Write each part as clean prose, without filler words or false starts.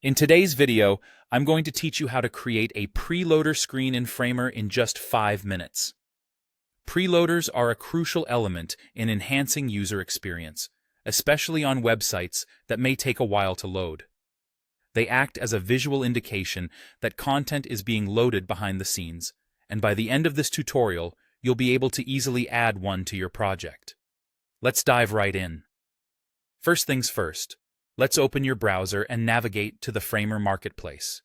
In today's video, I'm going to teach you how to create a preloader screen in Framer in just 5 minutes. Preloaders are a crucial element in enhancing user experience, especially on websites that may take a while to load. They act as a visual indication that content is being loaded behind the scenes, and by the end of this tutorial, you'll be able to easily add one to your project. Let's dive right in. First things first. Let's open your browser and navigate to the Framer Marketplace.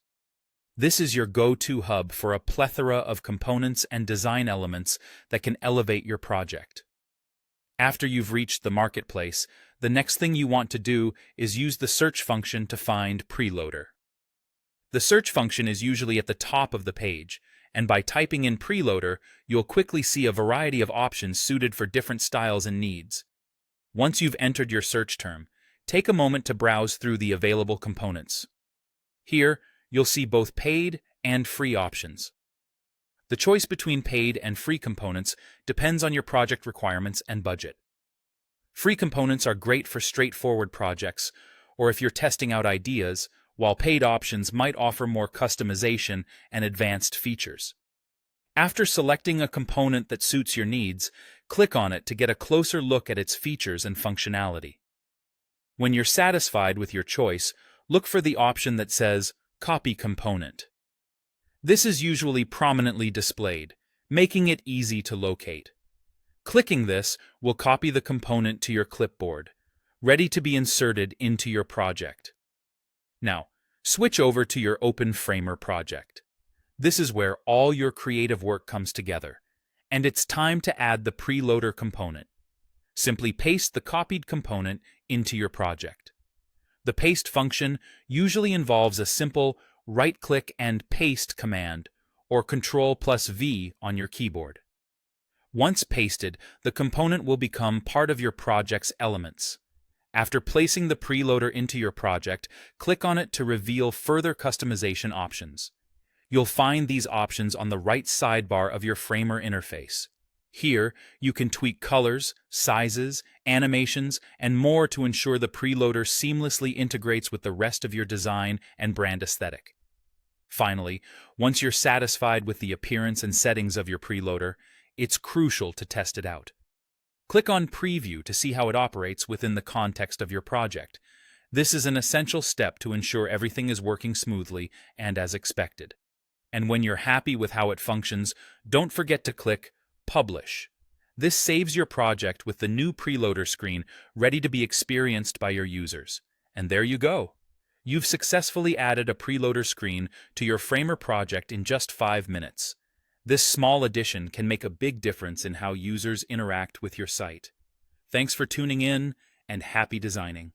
This is your go-to hub for a plethora of components and design elements that can elevate your project. After you've reached the marketplace, the next thing you want to do is use the search function to find Preloader. The search function is usually at the top of the page, and by typing in Preloader, you'll quickly see a variety of options suited for different styles and needs. Once you've entered your search term, take a moment to browse through the available components. Here, you'll see both paid and free options. The choice between paid and free components depends on your project requirements and budget. Free components are great for straightforward projects, or if you're testing out ideas, while paid options might offer more customization and advanced features. After selecting a component that suits your needs, click on it to get a closer look at its features and functionality. When you're satisfied with your choice, look for the option that says Copy Component. This is usually prominently displayed, making it easy to locate. Clicking this will copy the component to your clipboard, ready to be inserted into your project. Now, switch over to your Open Framer project. This is where all your creative work comes together, and it's time to add the Preloader component. Simply paste the copied component into your project. The paste function usually involves a simple right-click and paste command, or Ctrl+V on your keyboard. Once pasted, the component will become part of your project's elements. After placing the Preloader into your project, click on it to reveal further customization options. You'll find these options on the right sidebar of your Framer interface. Here, you can tweak colors, sizes, animations, and more to ensure the Preloader seamlessly integrates with the rest of your design and brand aesthetic. Finally, once you're satisfied with the appearance and settings of your Preloader, it's crucial to test it out. Click on Preview to see how it operates within the context of your project. This is an essential step to ensure everything is working smoothly and as expected. And when you're happy with how it functions, don't forget to click Publish. This saves your project with the new Preloader screen ready to be experienced by your users. And there you go. You've successfully added a Preloader screen to your Framer project in just 5 minutes. This small addition can make a big difference in how users interact with your site. Thanks for tuning in, and happy designing.